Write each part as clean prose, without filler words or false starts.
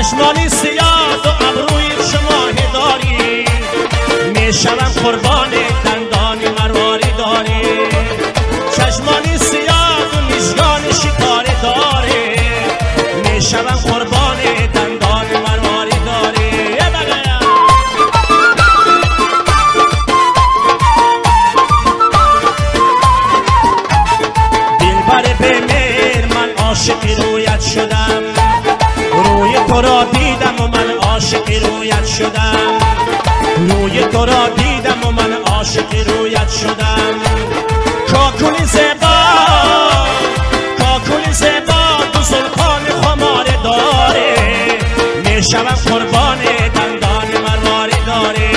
چشمانی سیاه و ابروی شما داری، میشوم قربان دندان مرواری داری. چشمانی سیاه و نشگان شکاری داری، میشوم قربان دندان مرواری داری. دلبر بمیر من عاشق رویت شدم، روی تو را دیدم و من عاشق رویت شدم، روی تو را دیدم و من عاشق رویت شدم. کاکولی زیبا کاکولی زیبا تو زلفان خماره داره، میشوم قربان دندان مرواری داره.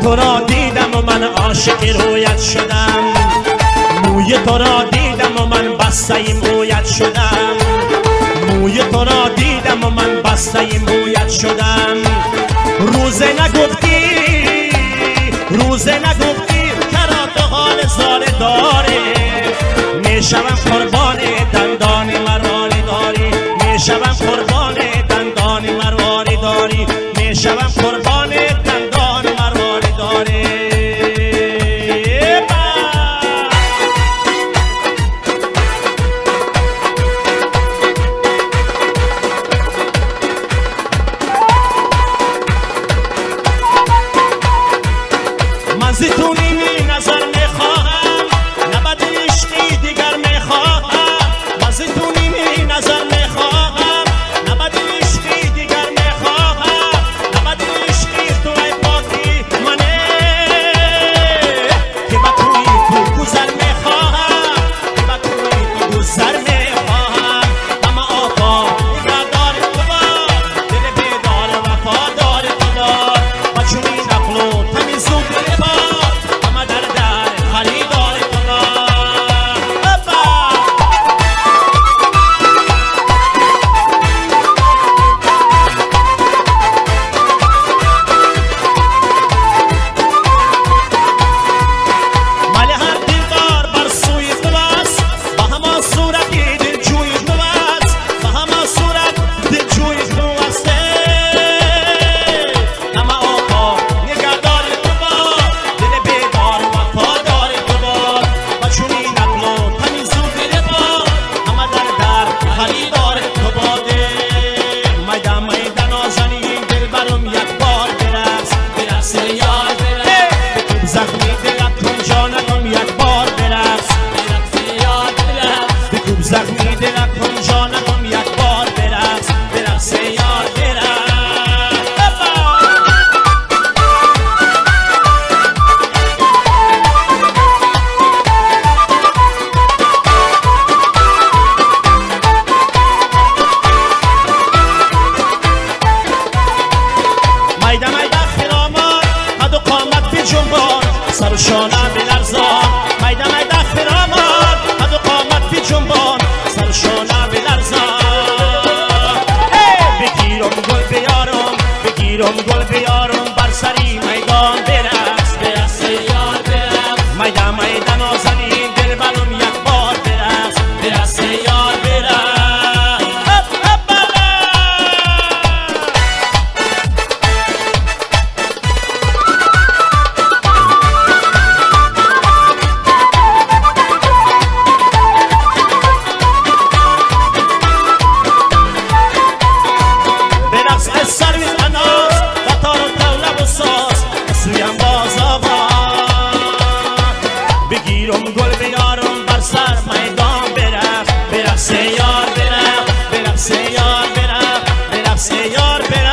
تو را دیدم و من عاشق رویت شدم، موی تو را دیدم و من بسته مویت شدم، موی تو را دیدم و من بسته مویت شدم. روزه نگفتی روزه نگفتی کرا تو حال زاره داره، میشوم قربان دندان مرواری داری، میشوم قربان دندان مرواری داری، میشوم قربان دندان مرواری داری. من زیتونی نظر میخواهم، نبد عشقی دیگر میخواهم. من زیتونی نظر میخواهم، نبد عشقی دیگر میخواهم. نبد عشقی تو ای پاکی منه، که با توی تو گذر میخواهم، که با توی تو گذر میخواهم. اما آقا نگهدار تو باد، دل بیدار وفادار تو باد. با چونی نقل و تمیز و دل باد، اما در خریدار تو باد. مال هر دلدار بر سوی تو است، با همان صورتی دلجوی تو است، با همان صورت دلجوی تو است. اما آقا نگهدار تو باد، دل بیدار وفادار تو باد. با چونی نقل و تمیز و دل باد، اما در خریدار تو باده. میدان میدان نازنین دلبرم یک بار برقص، برقص یار برقص. زخمی دلت کن جانم یک بار برقص، برقص یار برقص. بکوب زخمی دلت کن جانم یک بار برقص، برقص یار برقص. میده میده خرامان قد و قامت بی جنبان، سر و شانم بلرزان. میده میده خرامان قد و قامت بی جنبان، سر و شانم بلرزان. بگیرم گل بیارم بگیرم گل بیارم، بر سری میدان برقص، برقص یار برقص. میده میده نازنین دلبرم یک بار برقص، برقص یار برقص. برقص از سروی اناس و تار و طاوله و ساز، سویم باز آباد. بگیرم گل بیارم بر سر میدان برقص، برقص یار برقص، برقص یار برقص، برقص یار برقص.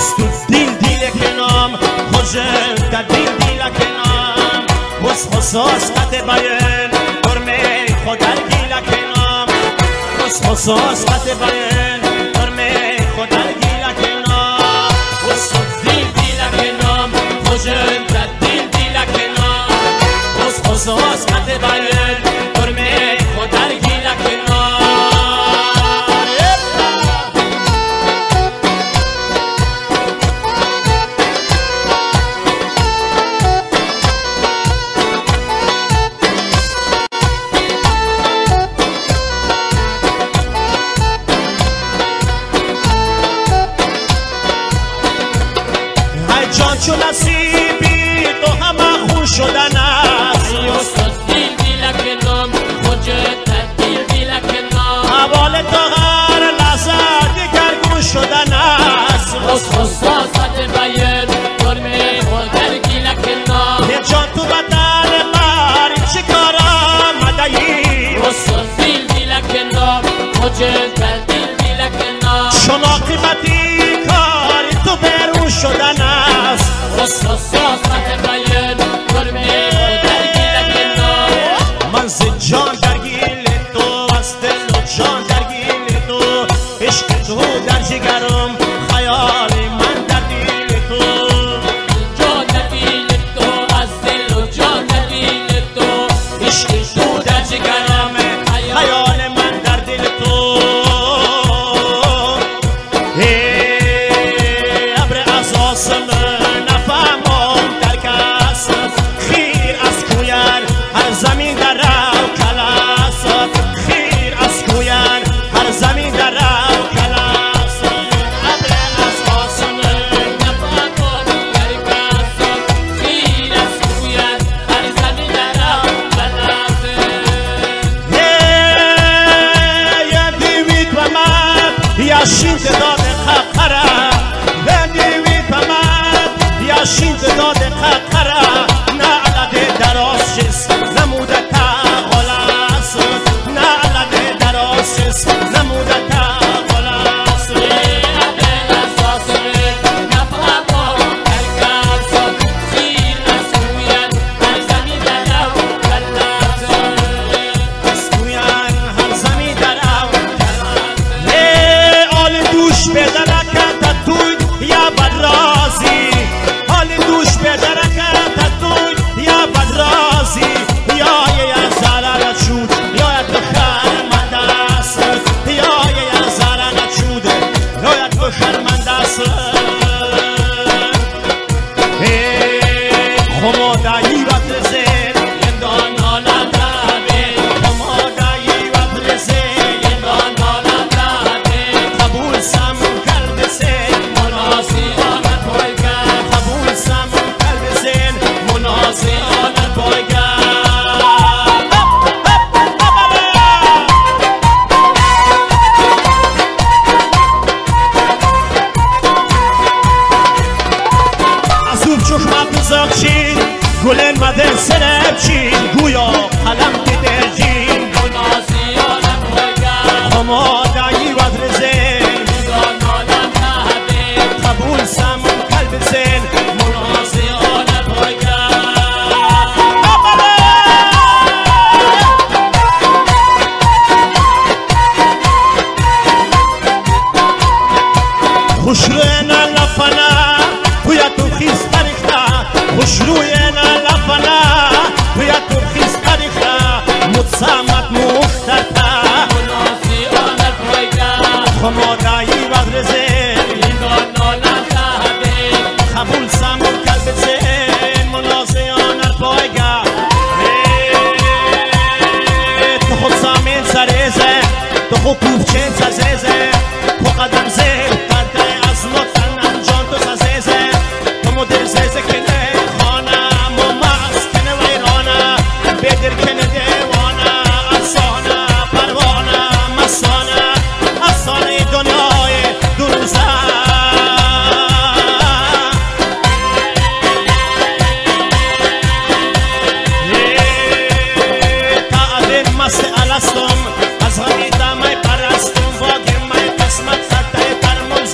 دوست دیل دیل کنام خوشم که دیل دیل کنام، بس خصوص قد باین برمه خودر گیل کنام، بس خصوص قد باین برمه خودر گیل کنام. بس Hoşun tadil dilakena Os khosas kate bayer Torme khodar gilakena جان چو نصیبی تو همه خوش شدن است Yosot dil dilakenam Hoşun tadil dilakenam حوال تو هر لحظه دگرگون شدن است Os khosas kate bayer Torme khodar gilakena یه جان تو بدن من چه کار آمده ای Yosot dil dilakenam Hoşun tadil dilakenam چون عاقبتی کار تو برون شدن است Os khosas kate bayer Torme khodar gilakena من ز جان درگیر تو از دل و جان درگیر تو عشق تو در جگرم خیال من در دل تو جان دل تو از دل و جان دل تو عشق تو در جگرم خیال من در دل تو ابر از آسمان نفهمم در کس خیر از کویر هر زمین در رو کلاس خیر از کویر هر زمین در رو کلاس ابر از آسمان نفهمم در کاسم خیر از کویت هر زمین درم بلافه یه دیوید و من یاشین داد خقره یه دیوید و من یاشین داد خقره نه علده دراز شست نموده تا غلاس نه علده دراز شست نموده تا غلاس ابر از آسمان نفهمم در کاسم خیر از کویت هر زمین درم بلافه از کویان هر زمین در او آل دوش به درکت توی یا بدرازی آل دوش به درکت توی یا بدرازی یا یه زرر چود یا تو خرمنده است یا یه زرر چود یا تو خرمنده است خمادایی و تزه یندان حالت رابه خمادایی و تزه یندان حالت رابه قبول سم قلب سین مناسی آنت پایگر قبول سم قلب سین منازی آنت پایگر azub çuxmat uzakçin گلن مدن سرب چین گویا قلم دیدر جین مناسی آنت پایگر خمادایی و درزین یندان حالت رابه قبول سم قلب سین مناسی آنت پایگر خوش روی نه لفنه بویا تو خیز قریخته خوش روی نه لفنه بویا تو خیز قریخته متصامت مخترته مناسی آنت پایگر خمادایی و درزین یندان حالت رابه قبول سم قلب سین منازیان پایگاه تو خود سامین سریزه تو خود کوفچین سزیزه تو قدم زیر کرده از مطن انجام تو سزیزه تو مدر زیزه کنه خانه مماز کنه ویرانه بدر کنه دیوانه افسانه پروانه مسانه افسانه دنیای دروزه مست الستم از غمی دمای پرستم واقع مای قسمت خطه ترمم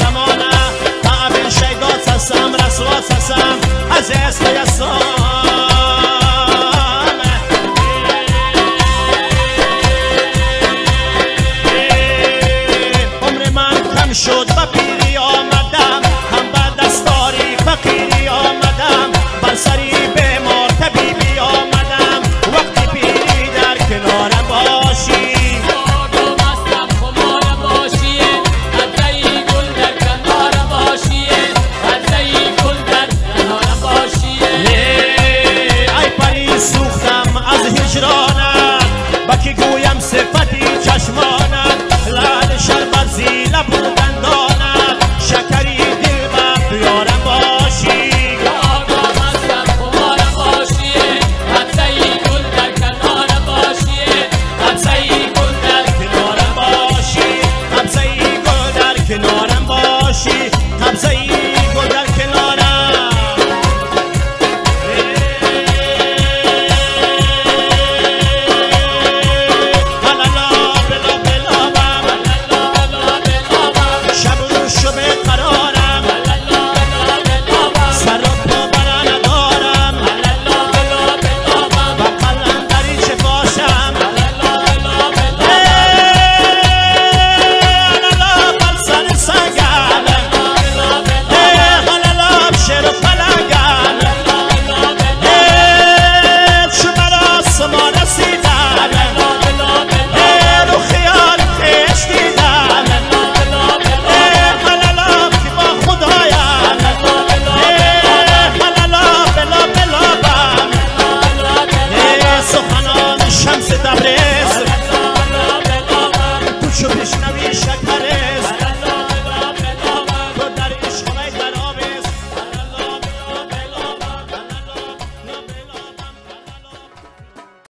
ستبرز